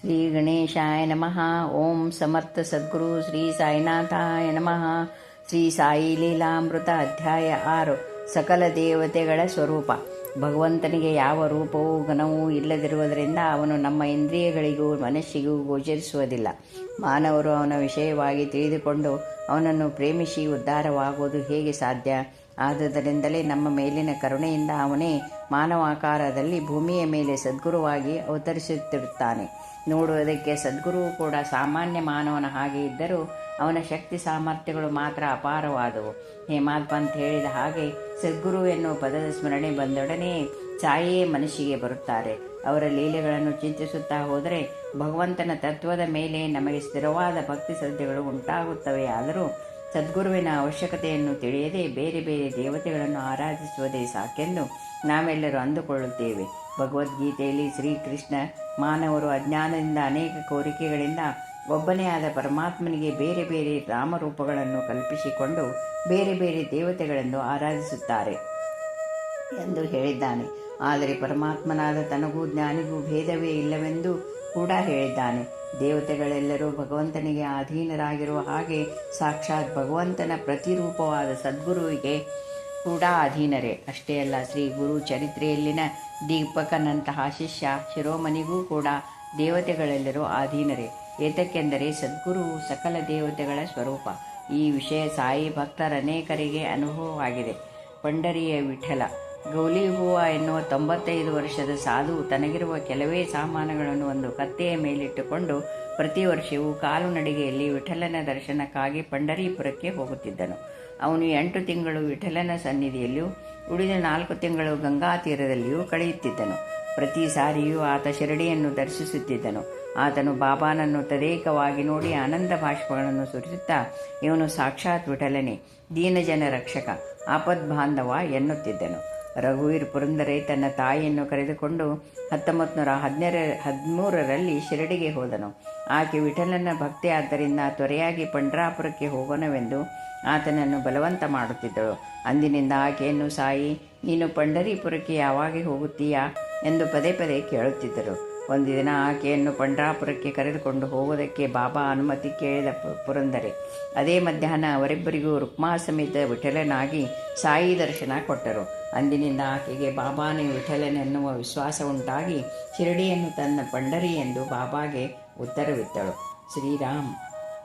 ಶ್ರೀ ಗಣೇಶಾಯ ನಮಃ. ಓಂ ಸಮರ್ಥ ಸದ್ಗುರು ಶ್ರೀ ಸಾಯಿನಾಥಾಯ ನಮಃ. ಶ್ರೀ ಸಾಯಿ ಲೀಲಾಮೃತ ಅಧ್ಯಾಯ 6. ಸಕಲ ದೇವತೆಗಳ ಸ್ವರೂಪ. ಭಗವಂತನಿಗೆ ಯಾವ ರೂಪವೂ ಗುಣವೂ ಇಲ್ಲದಿರುವುದರಿಂದ ಅವನು ನಮ್ಮ ಇಂದ್ರಿಯಗಳಿಗೂ ಮನಸ್ಸಿಗೂ ಗೋಚರಿಸುವುದಿಲ್ಲ. ಮಾನವರು ಅವನ ವಿಷಯವಾಗಿ ತಿಳಿದುಕೊಂಡು ಅವನನ್ನು ಪ್ರೇಮಿಸಿ ಉದ್ಧಾರವಾಗುವುದು ಹೇಗೆ ಸಾಧ್ಯ? ಆದುದರಿಂದಲೇ ನಮ್ಮ ಮೇಲಿನ ಕರುಣೆಯಿಂದ ಅವನೇ ಮಾನವಾಕಾರದಲ್ಲಿ ಭೂಮಿಯ ಮೇಲೆ ಸದ್ಗುರುವಾಗಿ ಅವತರಿಸುತ್ತಿರುತ್ತಾನೆ. ನೋಡುವುದಕ್ಕೆ ಸದ್ಗುರುವು ಕೂಡ ಸಾಮಾನ್ಯ ಮಾನವನ ಹಾಗೆ ಇದ್ದರೂ ಅವನ ಶಕ್ತಿ ಸಾಮರ್ಥ್ಯಗಳು ಮಾತ್ರ ಅಪಾರವಾದವು. ಹೇಮಾದ್ ಪಂತ್ ಹೇಳಿದ ಹಾಗೆ ಸದ್ಗುರು ಎನ್ನುವ ಪದದ ಸ್ಮರಣೆ ಬಂದೊಡನೆ ಸಾಯಿಯೇ ಮನಸ್ಸಿಗೆ ಬರುತ್ತಾರೆ. ಅವರ ಲೀಲೆಗಳನ್ನು ಚಿಂತಿಸುತ್ತಾ ಹೋದರೆ ಭಗವಂತನ ತತ್ವದ ಮೇಲೆ ನಮಗೆ ಸ್ಥಿರವಾದ ಭಕ್ತಿ ಶ್ರದ್ಧೆಗಳು ಉಂಟಾಗುತ್ತವೆ. ಆದರೂ ಸದ್ಗುರುವಿನ ಅವಶ್ಯಕತೆಯನ್ನು ತಿಳಿಯದೆ ಬೇರೆ ಬೇರೆ ದೇವತೆಗಳನ್ನು ಆರಾಧಿಸುವುದೇ ಸಾಕೆಂದು ನಾವೆಲ್ಲರೂ ಅಂದುಕೊಳ್ಳುತ್ತೇವೆ. ಭಗವದ್ಗೀತೆಯಲ್ಲಿ ಶ್ರೀಕೃಷ್ಣ ಮಾನವರು ಅಜ್ಞಾನದಿಂದ ಅನೇಕ ಕೋರಿಕೆಗಳಿಂದ ಒಬ್ಬನೇ ಆದ ಪರಮಾತ್ಮನಿಗೆ ಬೇರೆ ಬೇರೆ ನಾಮರೂಪಗಳನ್ನು ಕಲ್ಪಿಸಿಕೊಂಡು ಬೇರೆ ಬೇರೆ ದೇವತೆಗಳೆಂದು ಆರಾಧಿಸುತ್ತಾರೆ ಎಂದು ಹೇಳಿದ್ದಾನೆ. ಆದರೆ ಪರಮಾತ್ಮನಾದ ತನಗೂ ಜ್ಞಾನಿಗೂ ಭೇದವೇ ಇಲ್ಲವೆಂದು ಕೂಡ ಹೇಳಿದ್ದಾನೆ. ದೇವತೆಗಳೆಲ್ಲರೂ ಭಗವಂತನಿಗೆ ಅಧೀನರಾಗಿರುವ ಹಾಗೆ ಸಾಕ್ಷಾತ್ ಭಗವಂತನ ಪ್ರತಿರೂಪವಾದ ಸದ್ಗುರುವಿಗೆ ಕೂಡ ಅಧೀನರೇ. ಅಷ್ಟೇ ಅಲ್ಲ, ಶ್ರೀ ಗುರು ಚರಿತ್ರೆಯಲ್ಲಿನ ದೀಪಕನಂತಹ ಶಿಷ್ಯ ಶಿರೋಮಣಿಗೂ ಕೂಡ ದೇವತೆಗಳೆಲ್ಲರೂ ಅಧೀನರೇ. ಏತಕ್ಕೆಂದರೆ ಸದ್ಗುರುವು ಸಕಲ ದೇವತೆಗಳ ಸ್ವರೂಪ. ಈ ವಿಷಯ ಸಾಯಿ ಭಕ್ತರ ಅನೇಕರಿಗೆ ಅನುಭವವಾಗಿದೆ. ಪಂಡರಿಯ ವಿಠಲ ಗೌಲಿ ಹೂವ ಎನ್ನುವ 95 ವರ್ಷದ ಸಾಧು ತನಗಿರುವ ಕೆಲವೇ ಸಾಮಾನುಗಳನ್ನು ಒಂದು ಕತ್ತೆಯ ಮೇಲಿಟ್ಟುಕೊಂಡು ಪ್ರತಿ ವರ್ಷವೂ ಕಾಲು ನಡಿಗೆಯಲ್ಲಿ ವಿಠಲನ ದರ್ಶನಕ್ಕಾಗಿ ಪಂಡರೀಪುರಕ್ಕೆ ಹೋಗುತ್ತಿದ್ದನು. ಅವನು 8 ತಿಂಗಳು ವಿಠಲನ ಸನ್ನಿಧಿಯಲ್ಲಿಯೂ ಉಳಿದ 4 ತಿಂಗಳು ಗಂಗಾ ತೀರದಲ್ಲಿಯೂ ಕಳೆಯುತ್ತಿದ್ದನು. ಪ್ರತಿ ಸಾರಿಯೂ ಆತ ಶಿರಡಿಯನ್ನು ದರ್ಶಿಸುತ್ತಿದ್ದನು. ಆತನು ಬಾಬಾನನ್ನು ತದೇಕವಾಗಿ ನೋಡಿ ಆನಂದ ಬಾಷ್ಪಗಳನ್ನು ಸುರಿಸುತ್ತಾ, ಇವನು ಸಾಕ್ಷಾತ್ ವಿಠಲನೇ, ದೀನಜನ ರಕ್ಷಕ, ಆಪದ್ಬಾಂಧವ ಎನ್ನುತ್ತಿದ್ದನು. ರಘುವೀರ್ ಪುರಂದರೆ ತನ್ನ ತಾಯಿಯನ್ನು ಕರೆದುಕೊಂಡು 1913ರಲ್ಲಿ ಶಿರಡಿಗೆ ಹೋದನು. ಆಕೆ ವಿಠಲನ ಭಕ್ತಿ ಆದ್ದರಿಂದ ತ್ವರೆಯಾಗಿ ಪಂಢರಾಪುರಕ್ಕೆ ಹೋಗೋಣವೆಂದು ಆತನನ್ನು ಬಲವಂತ ಮಾಡುತ್ತಿದ್ದಳು. ಅಂದಿನಿಂದ ಆಕೆಯನ್ನು ಸಾಯಿ, ನೀನು ಪಂಢರೀಪುರಕ್ಕೆ ಯಾವಾಗ ಹೋಗುತ್ತೀಯಾ ಎಂದು ಪದೇ ಪದೇ ಕೇಳುತ್ತಿದ್ದರು. ಒಂದು ದಿನ ಆಕೆಯನ್ನು ಪಂಢರಾಪುರಕ್ಕೆ ಕರೆದುಕೊಂಡು ಹೋಗುವುದಕ್ಕೆ ಬಾಬಾ ಅನುಮತಿ ಕೇಳಿದ ಪುರಂದರೆ ಅದೇ ಮಧ್ಯಾಹ್ನ ಅವರಿಬ್ಬರಿಗೂ ರುಕ್ಮಾ ಸಮೇತ ವಿಠಲನಾಗಿ ಸಾಯಿ ದರ್ಶನ ಕೊಟ್ಟರು. ಅಂದಿನಿಂದ ಆಕೆಗೆ ಬಾಬಾನೇ ವಿಠಲನೆನ್ನುವ ವಿಶ್ವಾಸ ಉಂಟಾಗಿ ಶಿರಡಿಯನ್ನು ತನ್ನ ಪಂಢರಿ ಎಂದು ಬಾಬಾಗೆ ಉತ್ತರವಿತ್ತಳು. ಶ್ರೀರಾಮ್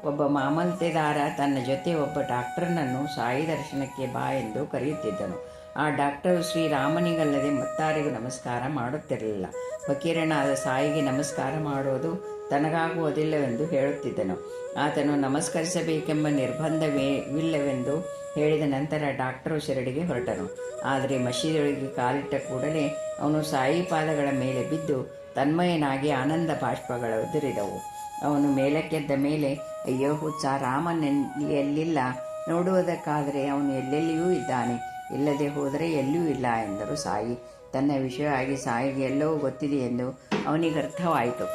ಒಬ್ಬ ಮಾಮಂತೆದಾರ ತನ್ನ ಜೊತೆ ಒಬ್ಬ ಡಾಕ್ಟರ್ನನ್ನು ಸಾಯಿ ದರ್ಶನಕ್ಕೆ ಬಾ ಎಂದು ಕರೆಯುತ್ತಿದ್ದನು. ಆ ಡಾಕ್ಟರು ಶ್ರೀರಾಮನಿಗಲ್ಲದೆ ಮತ್ತಾರಿಗೂ ನಮಸ್ಕಾರ ಮಾಡುತ್ತಿರಲಿಲ್ಲ. ಫಕೀರನಾದ ಸಾಯಿಗೆ ನಮಸ್ಕಾರ ತನಗಾಗುವುದಿಲ್ಲವೆಂದು ಹೇಳುತ್ತಿದ್ದನು. ಆತನು ನಮಸ್ಕರಿಸಬೇಕೆಂಬ ನಿರ್ಬಂಧವಿಲ್ಲವೆಂದು ಹೇಳಿದ ನಂತರ ಡಾಕ್ಟರು ಶಿರಡಿಗೆ ಹೊರಟನು. ಆದರೆ ಮಸೀದಿಯೊಳಗೆ ಕಾಲಿಟ್ಟ ಕೂಡಲೇ ಅವನು ಸಾಯಿ ಪಾದಗಳ ಮೇಲೆ ಬಿದ್ದು ತನ್ಮಯನಾಗಿ ಆನಂದ ಬಾಷ್ಪಗಳು ಉದುರಿದವು. ಅವನು ಮೇಲಕ್ಕೆದ್ದ ಮೇಲೆ, ಅಯ್ಯೋ ಹುಚ್ಚ, ರಾಮನೆಲ್ಲಿಲ್ಲ, ನೋಡುವುದಕ್ಕಾದರೆ ಅವನು ಎಲ್ಲೆಲ್ಲಿಯೂ ಇದ್ದಾನೆ, ಇಲ್ಲದೆ ಹೋದರೆ ಎಲ್ಲಿಯೂ ಇಲ್ಲ ಎಂದರು ಸಾಯಿ. ತನ್ನ ವಿಷಯವಾಗಿ ಸಾಯಿಗೆ ಎಲ್ಲವೂ ಗೊತ್ತಿದೆ ಎಂದು ಅವನಿಗರ್ಥವಾಯಿತು.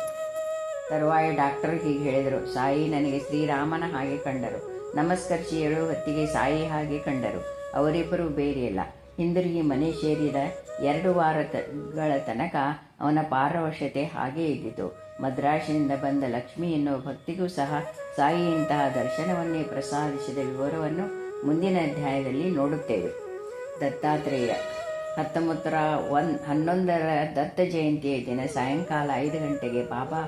ತರುವಾಯ ಡಾಕ್ಟರ್ ಹೀಗೆ ಹೇಳಿದರು, ಸಾಯಿ ನನಗೆ ಶ್ರೀರಾಮನ ಹಾಗೆ ಕಂಡರು. ನಮಸ್ಕರಿಸಿ ಹೇಳುವ ಹೊತ್ತಿಗೆ ಸಾಯಿ ಹಾಗೆ ಕಂಡರು. ಅವರಿಬ್ಬರೂ ಬೇರೆಯಲ್ಲ. ಹಿಂದಿರುಗಿ ಮನೆ ಸೇರಿದ 2 ವಾರಗಳ ತನಕ ಅವನ ಪಾರವಶ್ಯತೆ ಹಾಗೇ ಇದ್ದಿತು. ಮದ್ರಾಸಿನಿಂದ ಬಂದ ಲಕ್ಷ್ಮಿ ಎನ್ನುವ ಭಕ್ತಿಗೂ ಸಹ ಸಾಯಿ ಇಂತಹ ದರ್ಶನವನ್ನೇ ಪ್ರಸಾದಿಸಿದ ವಿವರವನ್ನು ಮುಂದಿನ ಅಧ್ಯಾಯದಲ್ಲಿ ನೋಡುತ್ತೇವೆ. ದತ್ತಾತ್ರೇಯ 1911ರ ದತ್ತ ಜಯಂತಿಯ ದಿನ ಸಾಯಂಕಾಲ 5 ಗಂಟೆಗೆ ಬಾಬಾ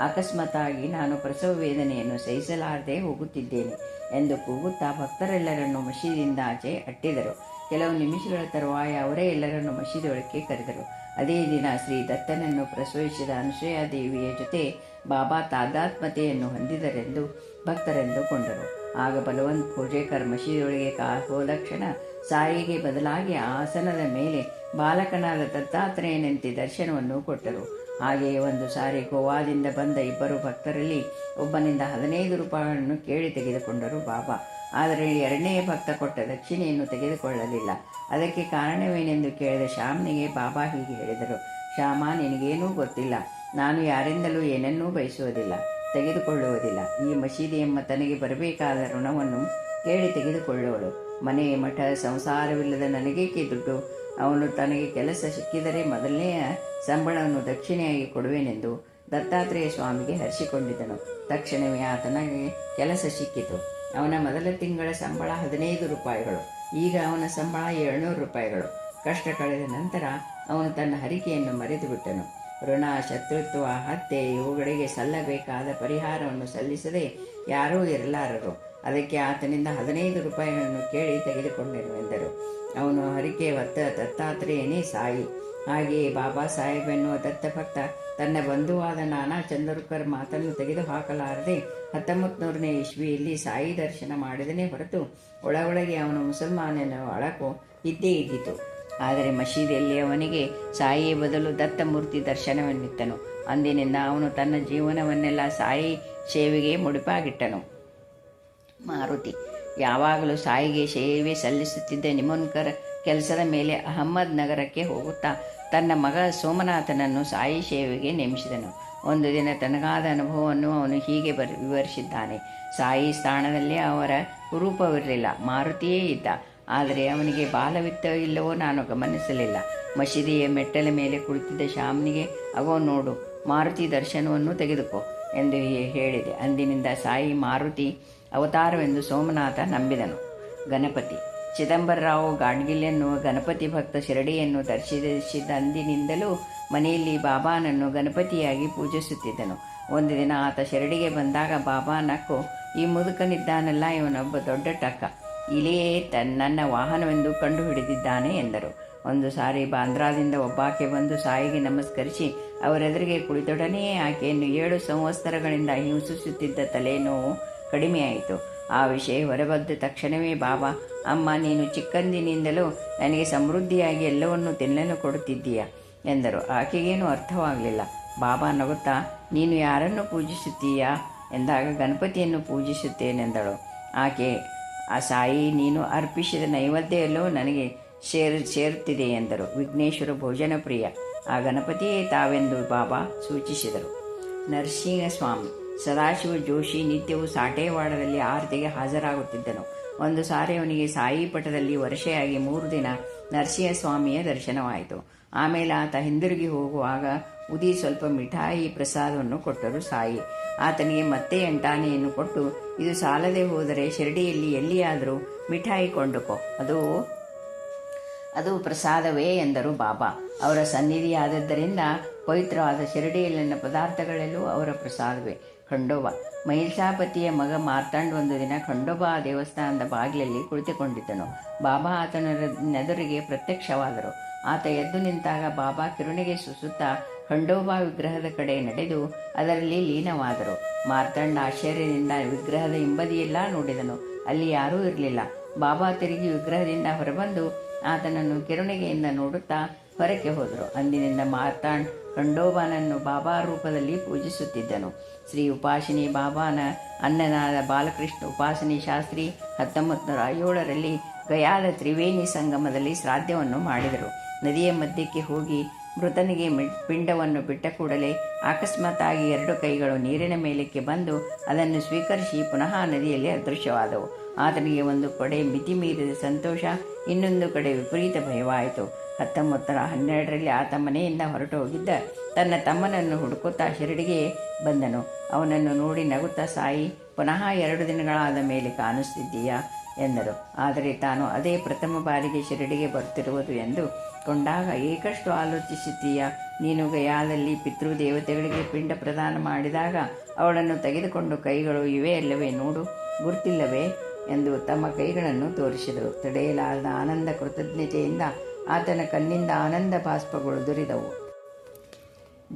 ಅಕಸ್ಮಾತ್ತಾಗಿ ನಾನು ಪ್ರಸವ ವೇದನೆಯನ್ನು ಸಹಿಸಲಾರದೆ ಹೋಗುತ್ತಿದ್ದೇನೆ ಎಂದು ಕೂಗುತ್ತಾ ಭಕ್ತರೆಲ್ಲರನ್ನು ಮಸೀದಿಯಿಂದ ಆಚೆ ಅಟ್ಟಿದರು. ಕೆಲವು ನಿಮಿಷಗಳ ತರುವಾಯ ಅವರೇ ಎಲ್ಲರನ್ನು ಮಸೀದಿಯೊಳಕ್ಕೆ ಕರೆದರು. ಅದೇ ದಿನ ಶ್ರೀ ದತ್ತನನ್ನು ಪ್ರಸವಿಸಿದ ಅನುಸೂಯಾದೇವಿಯ ಜೊತೆ ಬಾಬಾ ತಾದಾತ್ಮತೆಯನ್ನು ಹೊಂದಿದರೆಂದು ಭಕ್ತರೆಂದುಕೊಂಡರು. ಆಗ ಬಲವಂತ್ ಪೂಜೇಕರ್ ಮಸೀದಿಯೊಳಗೆ ಹೋದ ಕ್ಷಣ ಸಾಯಿಗೆ ಬದಲಾಗಿ ಆಸನದ ಮೇಲೆ ಬಾಲಕನಾದ ದತ್ತಾತ್ರೇಯನಂತೆ ದರ್ಶನವನ್ನು ಕೊಟ್ಟರು. ಹಾಗೆಯೇ ಒಂದು ಸಾರಿ ಗೋವಾದಿಂದ ಬಂದ 2 ಭಕ್ತರಲ್ಲಿ ಒಬ್ಬನಿಂದ 15 ರೂಪಾಯಿಗಳನ್ನು ಕೇಳಿ ತೆಗೆದುಕೊಂಡರು ಬಾಬಾ. ಆದರೆ 2ನೇ ಭಕ್ತ ಕೊಟ್ಟ ದಕ್ಷಿಣೆಯನ್ನು ತೆಗೆದುಕೊಳ್ಳಲಿಲ್ಲ. ಅದಕ್ಕೆ ಕಾರಣವೇನೆಂದು ಕೇಳಿದ ಶ್ಯಾಮ್ನಿಗೆ ಬಾಬಾ ಹೀಗೆ ಹೇಳಿದರು, ಶ್ಯಾಮ, ನಿನಗೇನೂ ಗೊತ್ತಿಲ್ಲ. ನಾನು ಯಾರಿಂದಲೂ ಏನನ್ನೂ ಬಯಸುವುದಿಲ್ಲ, ತೆಗೆದುಕೊಳ್ಳುವುದಿಲ್ಲ. ಈ ಮಸೀದಿ ಎಂಬ ತನಗೆ ಬರಬೇಕಾದ ಋಣವನ್ನು ಕೇಳಿ ತೆಗೆದುಕೊಳ್ಳುವಳು. ಮನೆ ಮಠ ಸಂಸಾರವಿಲ್ಲದ ನನಗೇಕೆ ದುಡ್ಡು? ಅವನು ತನಗೆ ಕೆಲಸ ಸಿಕ್ಕಿದರೆ ಮೊದಲನೆಯ ಸಂಬಳವನ್ನು ದಕ್ಷಿಣೆಯಾಗಿ ಕೊಡುವೆನೆಂದು ದತ್ತಾತ್ರೇಯ ಸ್ವಾಮಿಗೆ ಹರಿಸಿಕೊಂಡಿದ್ದನು. ತಕ್ಷಣವೇ ಆತನಿಗೆ ಕೆಲಸ ಸಿಕ್ಕಿತು. ಅವನ ಮೊದಲ ತಿಂಗಳ ಸಂಬಳ 15 ರೂಪಾಯಿಗಳು. ಈಗ ಅವನ ಸಂಬಳ 700 ರೂಪಾಯಿಗಳು. ಕಷ್ಟ ಕಳೆದ ನಂತರ ಅವನು ತನ್ನ ಹರಿಕೆಯನ್ನು ಮರೆತು ಬಿಟ್ಟನು. ಋಣ, ಶತ್ರುತ್ವ, ಹತ್ಯೆ ಇವುಗಳಿಗೆ ಸಲ್ಲಬೇಕಾದ ಪರಿಹಾರವನ್ನು ಸಲ್ಲಿಸದೆ ಯಾರೂ ಇರಲಾರರು. ಅದಕ್ಕೆ ಆತನಿಂದ 15 ರೂಪಾಯಿಗಳನ್ನು ಕೇಳಿ ತೆಗೆದುಕೊಂಡೆನು ಎಂದರು. ಅವನು ಹರಿಕೆ ಹೊತ್ತ ದತ್ತಾತ್ರೇಯನೇ ಸಾಯಿ. ಹಾಗೆಯೇ ಬಾಬಾ ಸಾಹೇಬ್ ಎನ್ನುವ ದತ್ತಭಕ್ತ ತನ್ನ ಬಂಧುವಾದ ನಾನಾ ಚಂದೋರ್ಕರ್ ಮಾತನ್ನು ತೆಗೆದುಹಾಕಲಾರದೆ 1900ನೇ ಇಸ್ವಿಯಲ್ಲಿ ಸಾಯಿ ದರ್ಶನ ಮಾಡಿದನೇ ಹೊರತು ಒಳಗೊಳಗೆ ಅವನು ಮುಸಲ್ಮಾನನ ಅಳಕು ಇದ್ದೇ ಇದ್ದಿತು. ಆದರೆ ಮಸೀದಿಯಲ್ಲಿ ಅವನಿಗೆ ಸಾಯಿಯ ಬದಲು ದತ್ತಮೂರ್ತಿ ದರ್ಶನವನ್ನಿತ್ತನು. ಅಂದಿನಿಂದ ಅವನು ತನ್ನ ಜೀವನವನ್ನೆಲ್ಲ ಸಾಯಿ ಸೇವೆಗೆ ಮುಡಿಪಾಗಿಟ್ಟನು. ಮಾರುತಿ ಯಾವಾಗಲೂ ಸಾಯಿಗೆ ಸೇವೆ ಸಲ್ಲಿಸುತ್ತಿದ್ದ ನಿಮೋನ್ಕರ್ ಕೆಲಸದ ಮೇಲೆ ಅಹಮ್ಮದ್ ನಗರಕ್ಕೆ ಹೋಗುತ್ತಾ ತನ್ನ ಮಗ ಸೋಮನಾಥನನ್ನು ಸಾಯಿ ಸೇವೆಗೆ ನೇಮಿಸಿದನು. ಒಂದು ದಿನ ತನಗಾದ ಅನುಭವವನ್ನು ಅವನು ಹೀಗೆ ವಿವರಿಸಿದ್ದಾನೆ. ಸಾಯಿ ಸ್ಥಾನದಲ್ಲಿ ಅವರ ರೂಪವಿರಲಿಲ್ಲ, ಮಾರುತಿಯೇ ಇದ್ದ. ಆದರೆ ಅವನಿಗೆ ಬಾಲವಿತ್ತೋ ಇಲ್ಲವೋ ನಾನು ಗಮನಿಸಲಿಲ್ಲ. ಮಸೀದಿಯ ಮೆಟ್ಟಲ ಮೇಲೆ ಕುಳಿತಿದ್ದ ಶ್ಯಾಮ್ನಿಗೆ ಅಗೋ ನೋಡು, ಮಾರುತಿ ದರ್ಶನವನ್ನು ತೆಗೆದುಕೋ ಎಂದು ಹೇಳಿದೆ. ಅಂದಿನಿಂದ ಸಾಯಿ ಮಾರುತಿ ಅವತಾರವೆಂದು ಸೋಮನಾಥ ನಂಬಿದನು. ಗಣಪತಿ ಚಿದಂಬರರಾವ್ ಗಾಡ್ಗಿಲ್ ಎನ್ನುವ ಗಣಪತಿ ಭಕ್ತ ಶಿರಡಿಯನ್ನು ದರ್ಶಿಸಿದ ಅಂದಿನಿಂದಲೂ ಮನೆಯಲ್ಲಿ ಬಾಬಾನನ್ನು ಗಣಪತಿಯಾಗಿ ಪೂಜಿಸುತ್ತಿದ್ದನು. ಒಂದು ದಿನ ಆತ ಶಿರಡಿಗೆ ಬಂದಾಗ ಬಾಬಾ ನಕ್ಕು, ಈ ಮುದುಕನಿದ್ದಾನಲ್ಲ, ಇವನೊಬ್ಬ ದೊಡ್ಡ ಟಕ್ಕ, ಇಲಿಯೇ ನನ್ನ ವಾಹನವೆಂದು ಕಂಡು ಹಿಡಿದಿದ್ದಾನೆ ಎಂದರು. ಒಂದು ಸಾರಿ ಬಾಂದ್ರಾದಿಂದ ಒಬ್ಬಾಕೆ ಬಂದು ಸಾಯಿಗೆ ನಮಸ್ಕರಿಸಿ ಅವರೆದುರಿಗೆ ಕುಳಿತೊಡನೆಯೇ ಆಕೆಯನ್ನು 7 ಸಂವತ್ಸರಗಳಿಂದ ಹಿಂಸಿಸುತ್ತಿದ್ದ ತಲೆನೋವು ಕಡಿಮೆಯಾಯಿತು. ಆ ವಿಷಯ ಹೊರಬದ್ದ ತಕ್ಷಣವೇ ಬಾಬಾ, ಅಮ್ಮ, ನೀನು ಚಿಕ್ಕಂದಿನಿಂದಲೂ ನನಗೆ ಸಮೃದ್ಧಿಯಾಗಿ ಎಲ್ಲವನ್ನೂ ತಿನ್ನಲು ಕೊಡುತ್ತಿದ್ದೀಯ ಎಂದರು. ಆಕೆಗೇನು ಅರ್ಥವಾಗಲಿಲ್ಲ. ಬಾಬಾ ನಗುತ್ತಾ, ನೀನು ಯಾರನ್ನು ಪೂಜಿಸುತ್ತೀಯಾ ಎಂದಾಗ ಗಣಪತಿಯನ್ನು ಪೂಜಿಸುತ್ತೇನೆಂದಳು. ಆಕೆ, ಆ ಸಾಯಿ ನೀನು ಅರ್ಪಿಸಿದ ನೈವೇದ್ಯ ಎಲ್ಲವೂ ನನಗೆ ಸೇರುತ್ತಿದೆ ಎಂದರು. ವಿಘ್ನೇಶ್ವರ ಭೋಜನ ಪ್ರಿಯ, ಆ ಗಣಪತಿಯೇ ತಾವೆಂದು ಬಾಬಾ ಸೂಚಿಸಿದರು. ನರಸಿಂಹಸ್ವಾಮಿ ಸದಾಶಿವ ಜೋಶಿ ನಿತ್ಯವೂ ಸಾಟೇವಾಡದಲ್ಲಿ ಆರತಿಗೆ ಹಾಜರಾಗುತ್ತಿದ್ದನು. ಒಂದು ಸಾರಿ ಅವನಿಗೆ ಸಾಯಿ ಪಟದಲ್ಲಿ ವರ್ಷೆಯಾಗಿ 3 ದಿನ ನರಸಿಂಹಸ್ವಾಮಿಯ ದರ್ಶನವಾಯಿತು. ಆಮೇಲೆ ಆತ ಹಿಂದಿರುಗಿ ಹೋಗುವಾಗ ಉದಿ ಸ್ವಲ್ಪ ಮಿಠಾಯಿ ಪ್ರಸಾದವನ್ನು ಕೊಟ್ಟರು ಸಾಯಿ. ಆತನಿಗೆ ಮತ್ತೆ 8 ಕೊಟ್ಟು, ಇದು ಸಾಲದೆ ಹೋದರೆ ಶಿರಡಿಯಲ್ಲಿ ಎಲ್ಲಿಯಾದರೂ ಮಿಠಾಯಿ ಕೊಂಡುಕೋ, ಅದು ಪ್ರಸಾದವೇ ಎಂದರು ಬಾಬಾ. ಅವರ ಸನ್ನಿಧಿಯಾದದ್ದರಿಂದ ಪವಿತ್ರವಾದ ಶಿರಡಿಯಲ್ಲಿನ ಪದಾರ್ಥಗಳೆಲ್ಲೂ ಅವರ ಪ್ರಸಾದವೇ. ಖಂಡೋಬಾ ಮಹಿಷಾಪತಿಯ ಮಗ ಮಾರ್ತಾಂಡ್ ಒಂದು ದಿನ ಖಂಡೋಬಾ ದೇವಸ್ಥಾನದ ಬಾಗಿಲಲ್ಲಿ ಕುಳಿತುಕೊಂಡಿದ್ದನು. ಬಾಬಾ ಆತನೆದುರಿಗೆ ಪ್ರತ್ಯಕ್ಷವಾದರು. ಆತ ಎದ್ದು ನಿಂತಾಗ ಬಾಬಾ ಕಿರುಣಿಗೆ ಸುಸುತ್ತಾ ಖಂಡೋಬಾ ವಿಗ್ರಹದ ಕಡೆ ನಡೆದು ಅದರಲ್ಲಿ ಲೀನವಾದರು. ಮಾರ್ತಾಂಡ್ ಆಶ್ಚರ್ಯದಿಂದ ವಿಗ್ರಹದ ಹಿಂಬದಿಯೆಲ್ಲ ನೋಡಿದನು. ಅಲ್ಲಿ ಯಾರೂ ಇರಲಿಲ್ಲ. ಬಾಬಾ ತಿರುಗಿ ವಿಗ್ರಹದಿಂದ ಹೊರಬಂದು ಆತನನ್ನು ಕಿರುಣಿಗೆಯಿಂದ ನೋಡುತ್ತಾ ಹೊರಕ್ಕೆ ಹೋದರು. ಅಂದಿನಿಂದ ಮಾರ್ತಾಂಡ್ ಖಂಡೋಬಾನನ್ನು ಬಾಬಾ ರೂಪದಲ್ಲಿ ಪೂಜಿಸುತ್ತಿದ್ದನು. ಶ್ರೀ ಉಪಾಸಿನಿ ಬಾಬಾನ ಅನ್ನನಾದ ಬಾಲಕೃಷ್ಣ ಉಪಾಸನಿ ಶಾಸ್ತ್ರಿ 1907ರಲ್ಲಿ ಗಯಾದ ತ್ರಿವೇಣಿ ಸಂಗಮದಲ್ಲಿ ಶ್ರಾದ್ದವನ್ನು ಮಾಡಿದರು. ನದಿಯ ಮಧ್ಯಕ್ಕೆ ಹೋಗಿ ಮೃತನಿಗೆ ಪಿಂಡವನ್ನು ಬಿಟ್ಟ ಕೂಡಲೇ ಅಕಸ್ಮಾತ್ತಾಗಿ 2 ಕೈಗಳು ನೀರಿನ ಮೇಲಕ್ಕೆ ಬಂದು ಅದನ್ನು ಸ್ವೀಕರಿಸಿ ಪುನಃ ನದಿಯಲ್ಲಿ ಅದೃಶ್ಯವಾದವು. ಆತನಿಗೆ ಒಂದು ಕಡೆ ಮಿತಿ ಮೀರಿದ ಸಂತೋಷ, ಇನ್ನೊಂದು ಕಡೆ ವಿಪರೀತ ಭಯವಾಯಿತು. 1912ರಲ್ಲಿ ಆತ ಮನೆಯಿಂದ ಹೊರಟು ಹೋಗಿದ್ದ ತನ್ನ ತಮ್ಮನನ್ನು ಹುಡುಕುತ್ತಾ ಶಿರಡಿಗೆ ಬಂದನು. ಅವನನ್ನು ನೋಡಿ ನಗುತ್ತಾ, ಸಾಯಿ, ಪುನಃ 2 ದಿನಗಳಾದ ಮೇಲೆ ಕಾಣಿಸ್ತಿದ್ದೀಯಾ ಎಂದರು. ಆದರೆ ತಾನು ಅದೇ ಪ್ರಥಮ ಬಾರಿಗೆ ಶಿರಡಿಗೆ ಬರುತ್ತಿರುವುದು ಎಂದು ಕೊಂಡಾಗ, ಏಕಷ್ಟು ಆಲೋಚಿಸುತ್ತೀಯ, ನೀನು ಗಯಾದಲ್ಲಿ ಪಿತೃದೇವತೆಗಳಿಗೆ ಪಿಂಡ ಪ್ರದಾನ ಮಾಡಿದಾಗ ಅವಳನ್ನು ತೆಗೆದುಕೊಂಡು ಕೈಗಳು ಇವೆ ಅಲ್ಲವೇ, ನೋಡು, ಗುರ್ತಿಲ್ಲವೇ ಎಂದು ತಮ್ಮ ಕೈಗಳನ್ನು ತೋರಿಸಿದರು. ತಡೆಯಲಾದ ಆನಂದ ಕೃತಜ್ಞತೆಯಿಂದ ಆತನ ಕಣ್ಣಿಂದ ಆನಂದ ಬಾಷ್ಪಗಳು ದೊರೆದವು.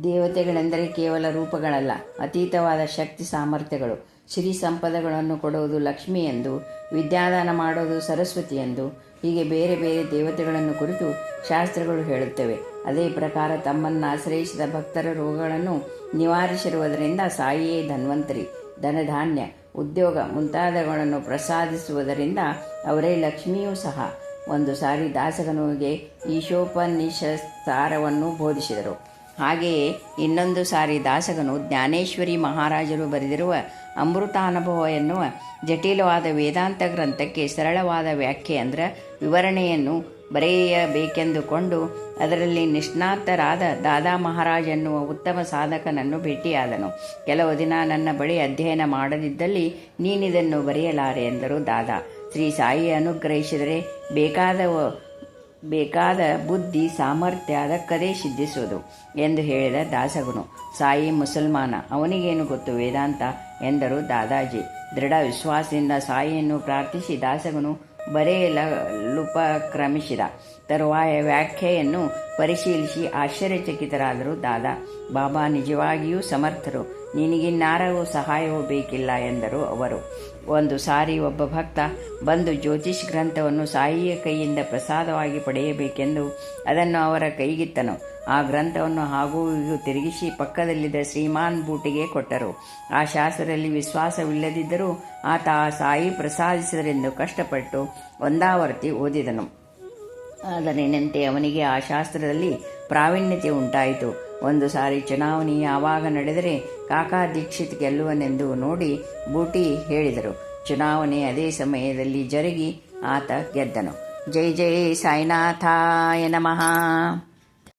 ದೇವತೆಗಳೆಂದರೆ ಕೇವಲ ರೂಪಗಳಲ್ಲ, ಅತೀತವಾದ ಶಕ್ತಿ ಸಾಮರ್ಥ್ಯಗಳು. ಶ್ರೀ ಸಂಪದಗಳನ್ನು ಕೊಡುವುದು ಲಕ್ಷ್ಮಿ ಎಂದು, ವಿದ್ಯಾದಾನ ಮಾಡೋದು ಸರಸ್ವತಿ ಎಂದು, ಹೀಗೆ ಬೇರೆ ಬೇರೆ ದೇವತೆಗಳನ್ನು ಕುರಿತು ಶಾಸ್ತ್ರಗಳು ಹೇಳುತ್ತವೆ. ಅದೇ ಪ್ರಕಾರ ತಮ್ಮನ್ನು ಆಶ್ರಯಿಸಿದ ಭಕ್ತರ ರೋಗಗಳನ್ನು ನಿವಾರಿಸಿರುವುದರಿಂದ ಸಾಯಿಯೇ ಧನ್ವಂತರಿ. ಧನಧಾನ್ಯ, ಉದ್ಯೋಗ ಮುಂತಾದವುಗಳನ್ನು ಪ್ರಸಾದಿಸುವುದರಿಂದ ಅವರೇ ಲಕ್ಷ್ಮಿಯೂ ಸಹ. ಒಂದು ಸಾರಿ ದಾಸಗನಿಗೆ ಈಶೋಪನಿಷತ್ಸಾರವನ್ನು ಬೋಧಿಸಿದರು. ಹಾಗೆಯೇ ಇನ್ನೊಂದು ಸಾರಿ ದಾಸಗನು ಜ್ಞಾನೇಶ್ವರಿ ಮಹಾರಾಜರು ಬರೆದಿರುವ ಅಮೃತಾನುಭವ ಎನ್ನುವ ಜಟಿಲವಾದ ವೇದಾಂತ ಗ್ರಂಥಕ್ಕೆ ಸರಳವಾದ ವ್ಯಾಖ್ಯೆ ವಿವರಣೆಯನ್ನು ಬರೆಯಬೇಕೆಂದುಕೊಂಡು ಅದರಲ್ಲಿ ನಿಷ್ಣಾತರಾದ ದಾದಾ ಮಹಾರಾಜ್ ಎನ್ನುವ ಉತ್ತಮ ಸಾಧಕನನ್ನು ಭೇಟಿಯಾದನು. ಕೆಲವು ದಿನ ನನ್ನ ಬಳಿ ಅಧ್ಯಯನ ಮಾಡದಿದ್ದಲ್ಲಿ ನೀನಿದನ್ನು ಬರೆಯಲಾರೆ ಎಂದರು ದಾದಾ. ಶ್ರೀ ಸಾಯಿ ಅನುಗ್ರಹಿಸಿದರೆ ಬೇಕಾದ ಬುದ್ಧಿ ಸಾಮರ್ಥ್ಯ ಅದಕ್ಕದೇ ಸಿದ್ಧಿಸುವುದು ಎಂದು ಹೇಳಿದ ದಾಸಗುನು. ಸಾಯಿ ಮುಸಲ್ಮಾನ, ಅವನಿಗೇನು ಗೊತ್ತು ವೇದಾಂತ ಎಂದರು ದಾದಾಜಿ. ದೃಢ ವಿಶ್ವಾಸದಿಂದ ಸಾಯಿಯನ್ನು ಪ್ರಾರ್ಥಿಸಿ ದಾಸಗುನು ಬರೆಯಲುಪಕ್ರಮಿಸಿದ. ತರುವಾಯ ವ್ಯಾಖ್ಯೆಯನ್ನು ಪರಿಶೀಲಿಸಿ ಆಶ್ಚರ್ಯಚಕಿತರಾದರು ದಾದಾ. ಬಾಬಾ ನಿಜವಾಗಿಯೂ ಸಮರ್ಥರು, ನಿನಗಿನ್ನಾರವೂ ಸಹಾಯವೂ ಬೇಕಿಲ್ಲ ಎಂದರು ಅವರು. ಒಂದು ಸಾರಿ ಒಬ್ಬ ಭಕ್ತ ಬಂದು ಜ್ಯೋತಿಷ್ ಗ್ರಂಥವನ್ನು ಸಾಯಿಯ ಕೈಯಿಂದ ಪ್ರಸಾದವಾಗಿ ಪಡೆಯಬೇಕೆಂದು ಅದನ್ನು ಅವರ ಕೈಗಿತ್ತನು. ಆ ಗ್ರಂಥವನ್ನು ಹಾಗೂ ಹೀಗೂ ತಿರುಗಿಸಿ ಪಕ್ಕದಲ್ಲಿದ್ದ ಶ್ರೀಮಾನ್ ಬೂಟಿಗೆ ಕೊಟ್ಟರು. ಆ ಶಾಸ್ತ್ರದಲ್ಲಿ ವಿಶ್ವಾಸವಿಲ್ಲದಿದ್ದರೂ ಆತ ಆ ಸಾಯಿ ಪ್ರಸಾದಿಸಿದರೆಂದು ಕಷ್ಟಪಟ್ಟು ಒಂದಾವರ್ತಿ ಓದಿದನು. ಆದರೇನಂತೆ ಅವನಿಗೆ ಆ ಶಾಸ್ತ್ರದಲ್ಲಿ ಪ್ರಾವೀಣ್ಯತೆ ಉಂಟಾಯಿತು. ಒಂದು ಸಾರಿ ಚುನಾವಣೆ ಯಾವಾಗ ನಡೆದರೆ ಕಾಕಾ ದೀಕ್ಷಿತ್ ಗೆಲ್ಲುವನೆಂದು ನೋಡಿ ಬೂಟಿ ಹೇಳಿದರು. ಚುನಾವಣೆ ಅದೇ ಸಮಯದಲ್ಲಿ ಜರುಗಿ ಆತ ಗೆದ್ದನು. ಜೈ ಜೈ ಸಾಯಿನಾಥಾಯ ನಮಃ.